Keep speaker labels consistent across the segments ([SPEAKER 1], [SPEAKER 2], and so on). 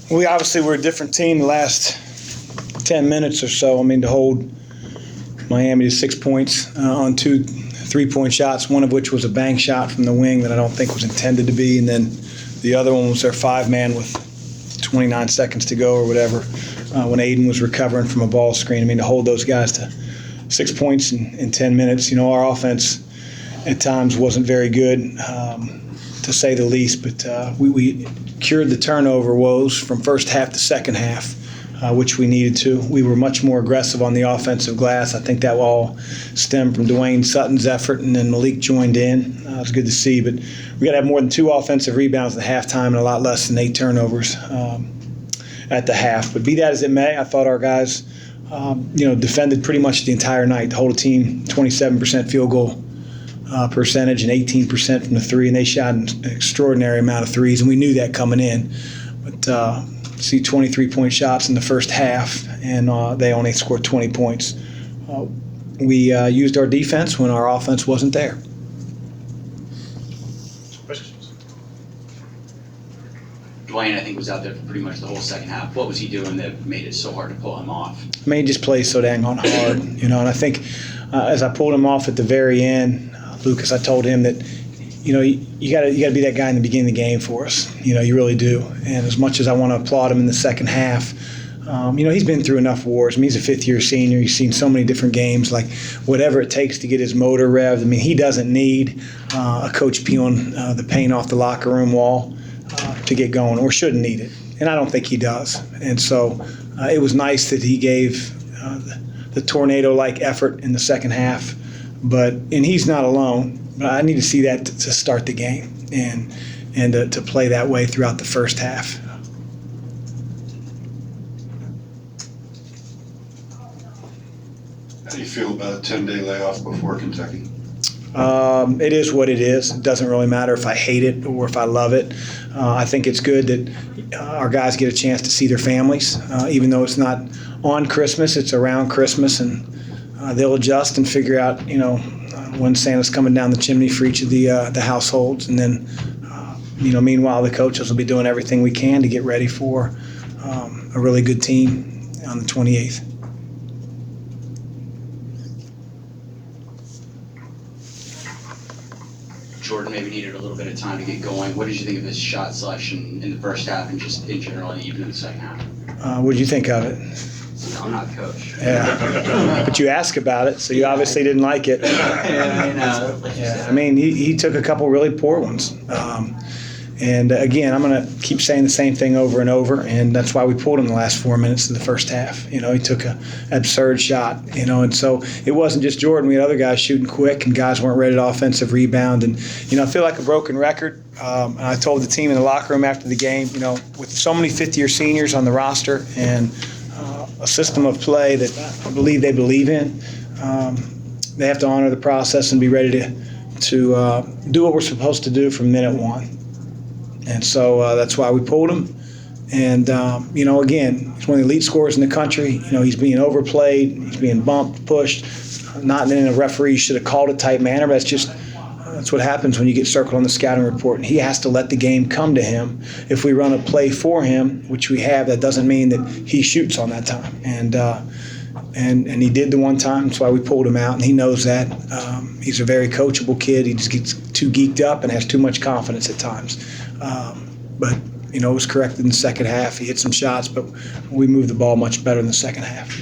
[SPEAKER 1] We obviously were a different team the last 10 minutes or so. I mean, to hold Miami to 6 points on 2 3-point shots, one of which was a bank shot from the wing that I don't think was intended to be, and then the other one was their 5-man with 29 seconds to go or whatever when Aiden was recovering from a ball screen. I mean, to hold those guys to 6 points in 10 minutes. You know, our offense at times wasn't very good, to say the least, but we cured the turnover woes from first half to second half, which we needed to. We were much more aggressive on the offensive glass. I think that all stemmed from Dwayne Sutton's effort, and then Malik joined in. It was good to see, but we got to have more than 2 offensive rebounds at halftime and a lot less than 8 turnovers at the half. But be that as it may, I thought our guys defended pretty much the entire night. The whole team, 27% field goal percentage and 18% from the 3, and they shot an extraordinary amount of threes, and we knew that coming in. But see 23-point shots in the first half, and they only scored 20 points. We used our defense when our offense wasn't there.
[SPEAKER 2] Questions? Dwayne, I think, was out there for pretty much the whole second half. What was he doing that made it so hard to pull him off?
[SPEAKER 1] I mean, he just plays so dang hard, and I think as I pulled him off at the very end, Lucas, I told him that, you got to be that guy in the beginning of the game for us. You really do. And as much as I want to applaud him in the second half, he's been through enough wars. I mean, he's a fifth-year senior. He's seen so many different games. Like, whatever it takes to get his motor revved. I mean, he doesn't need a coach peeling the paint off the locker room wall to get going, or shouldn't need it. And I don't think he does. And so it was nice that he gave the tornado-like effort in the second half. And he's not alone. But I need to see that to start the game and to play that way throughout the first half.
[SPEAKER 3] How do you feel about a 10-day layoff before Kentucky?
[SPEAKER 1] It is what it is. It doesn't really matter if I hate it or if I love it. I think it's good that our guys get a chance to see their families, even though it's not on Christmas, it's around Christmas, and they'll adjust and figure out, when Santa's coming down the chimney for each of the households. And then, meanwhile, the coaches will be doing everything we can to get ready for a really good team on the 28th.
[SPEAKER 2] Jordan maybe needed a little bit of time to get going. What did you think of his shot selection in the first half and just in general, even in the second half?
[SPEAKER 1] What did you think of it?
[SPEAKER 2] No, I'm not the coach.
[SPEAKER 1] Yeah, but you asked about it, so you obviously didn't like it.
[SPEAKER 2] Yeah,
[SPEAKER 1] I mean, he took a couple really poor ones. And again, I'm going to keep saying the same thing over and over, and that's why we pulled him the last 4 minutes of the first half. He took an absurd shot, and so it wasn't just Jordan. We had other guys shooting quick, and guys weren't ready to offensive rebound. And, I feel like a broken record. And I told the team in the locker room after the game, with so many fifth-year seniors on the roster and a system of play that I believe they believe in, they have to honor the process and be ready to do what we're supposed to do from minute one. And so that's why we pulled him. And, again, he's one of the elite scorers in the country. He's being overplayed. He's being bumped, pushed, not in a referee should have called it type manner, but that's what happens when you get circled on the scouting report. And he has to let the game come to him. If we run a play for him, which we have, that doesn't mean that he shoots on that time. And he did the one time. That's why we pulled him out, and he knows that. He's a very coachable kid. He just gets too geeked up and has too much confidence at times. But it was corrected in the second half. He hit some shots, but we moved the ball much better in the second half.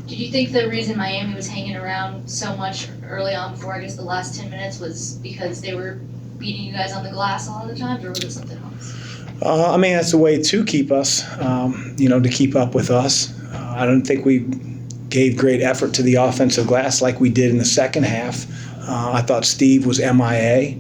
[SPEAKER 4] Did you think the reason Miami was hanging around so much early on before, I guess, the last 10 minutes was because they were beating you guys on the glass a lot of the times, or was it something else?
[SPEAKER 1] I mean, that's a way to keep us, to keep up with us. I don't think we gave great effort to the offensive glass like we did in the second half. I thought Steve was MIA.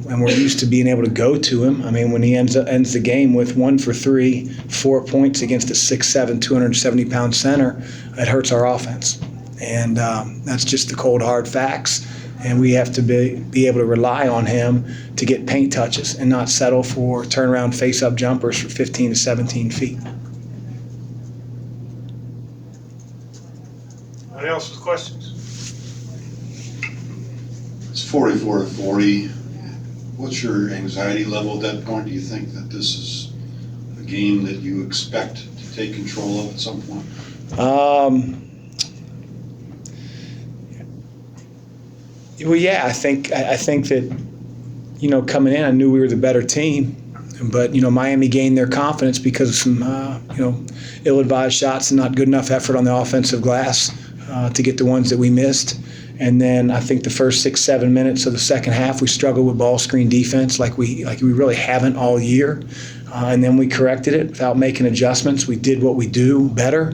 [SPEAKER 1] And we're used to being able to go to him. I mean, when he ends the game with 1 for 3, 4 points against a 6'7", 270-pound center, it hurts our offense. And that's just the cold, hard facts. And we have to be able to rely on him to get paint touches and not settle for turnaround face-up jumpers for 15 to 17 feet.
[SPEAKER 5] Anyone else with questions?
[SPEAKER 3] It's 44-40. What's your anxiety level at that point? Do you think that this is a game that you expect to take control of at some point?
[SPEAKER 1] Well, yeah, I think that, coming in, I knew we were the better team. But, Miami gained their confidence because of some, ill-advised shots and not good enough effort on the offensive glass to get the ones that we missed. And then I think the first 6-7 minutes of the second half, we struggled with ball screen defense like we really haven't all year. And then we corrected it without making adjustments. We did what we do better.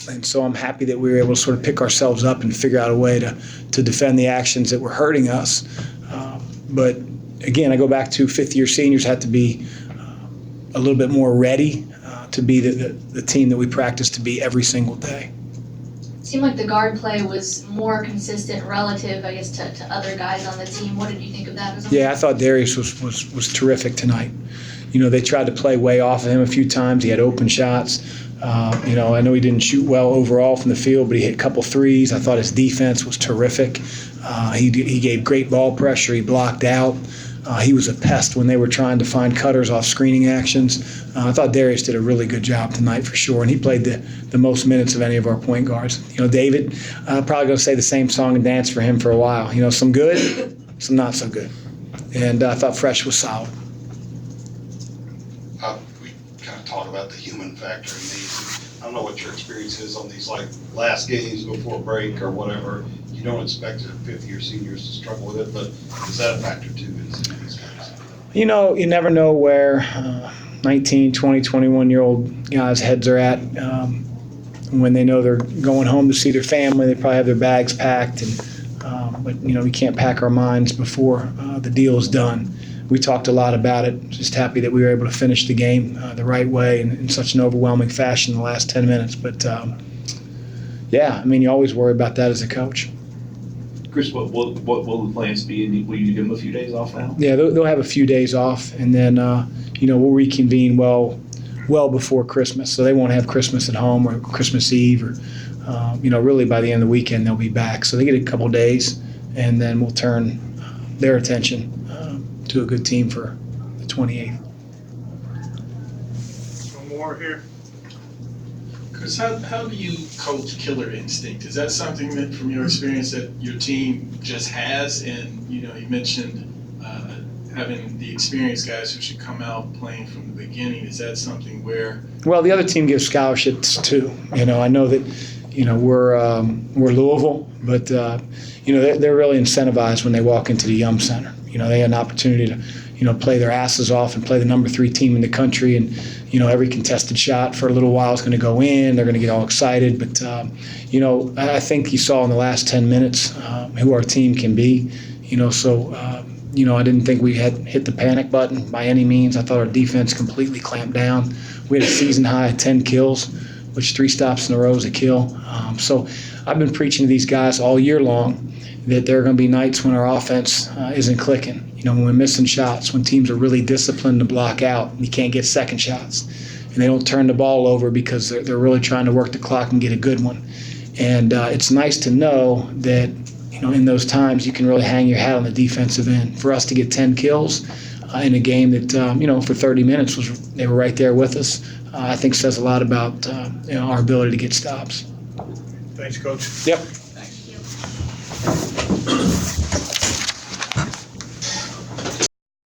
[SPEAKER 1] And so I'm happy that we were able to sort of pick ourselves up and figure out a way to defend the actions that were hurting us. But again, I go back to fifth-year seniors had to be a little bit more ready to be the team that we practice to be every single day.
[SPEAKER 4] It seemed like the guard play was more consistent relative, I guess, to other guys on the team. What did you think of that as a
[SPEAKER 1] Yeah, I thought Darius was terrific tonight. They tried to play way off of him a few times. He had open shots. I know he didn't shoot well overall from the field, but he hit a couple threes. I thought his defense was terrific. He gave great ball pressure. He blocked out. He was a pest when they were trying to find cutters off screening actions. I thought Darius did a really good job tonight for sure, and he played the most minutes of any of our point guards. David, probably going to say the same song and dance for him for a while. Some good, some not so good. And I thought Fresh was solid.
[SPEAKER 3] We kind of talk about the human factor in these. I don't know what your experience is on these last games before break or whatever. You don't expect fifth-year seniors to struggle with it, but is that a factor too in some of these games?
[SPEAKER 1] You never know where 19, 20, 21-year-old guys' heads are at when they know they're going home to see their family. They probably have their bags packed, but we can't pack our minds before the deal is done. We talked a lot about it. Just happy that we were able to finish the game the right way in such an overwhelming fashion in the last 10 minutes. But, you always worry about that as a coach.
[SPEAKER 6] Chris, what will the plans be? Will you give them a few days off now?
[SPEAKER 1] Yeah, they'll have a few days off, and then, we'll reconvene well before Christmas. So they won't have Christmas at home or Christmas Eve or, really by the end of the weekend they'll be back. So they get a couple days, and then we'll turn their attention to a good team for the 28th.
[SPEAKER 5] One more here.
[SPEAKER 7] Chris, how do you coach killer instinct? Is that something that, from your experience, that your team just has? And you mentioned having the experienced guys who should come out playing from the beginning. Is that something where? Well,
[SPEAKER 1] the other team gives scholarships too. I know that we're Louisville, but they're really incentivized when they walk into the Yum Center. They had an opportunity to play their asses off and play the number 3 team in the country, and every contested shot for a little while is going to go in. They're going to get all excited, but I think you saw in the last 10 minutes who our team can be. I didn't think we had hit the panic button by any means. I thought our defense completely clamped down. We had a season high of 10 kills, which 3 stops in a row is a kill. So I've been preaching to these guys all year long that there are going to be nights when our offense isn't clicking. When we're missing shots, when teams are really disciplined to block out, and you can't get second shots, and they don't turn the ball over because they're really trying to work the clock and get a good one. And it's nice to know that in those times you can really hang your hat on the defensive end. For us to get 10 kills in a game that for 30 minutes they were right there with us, I think says a lot about our ability to get stops.
[SPEAKER 5] Thanks, Coach.
[SPEAKER 1] Yep.
[SPEAKER 2] Thanks.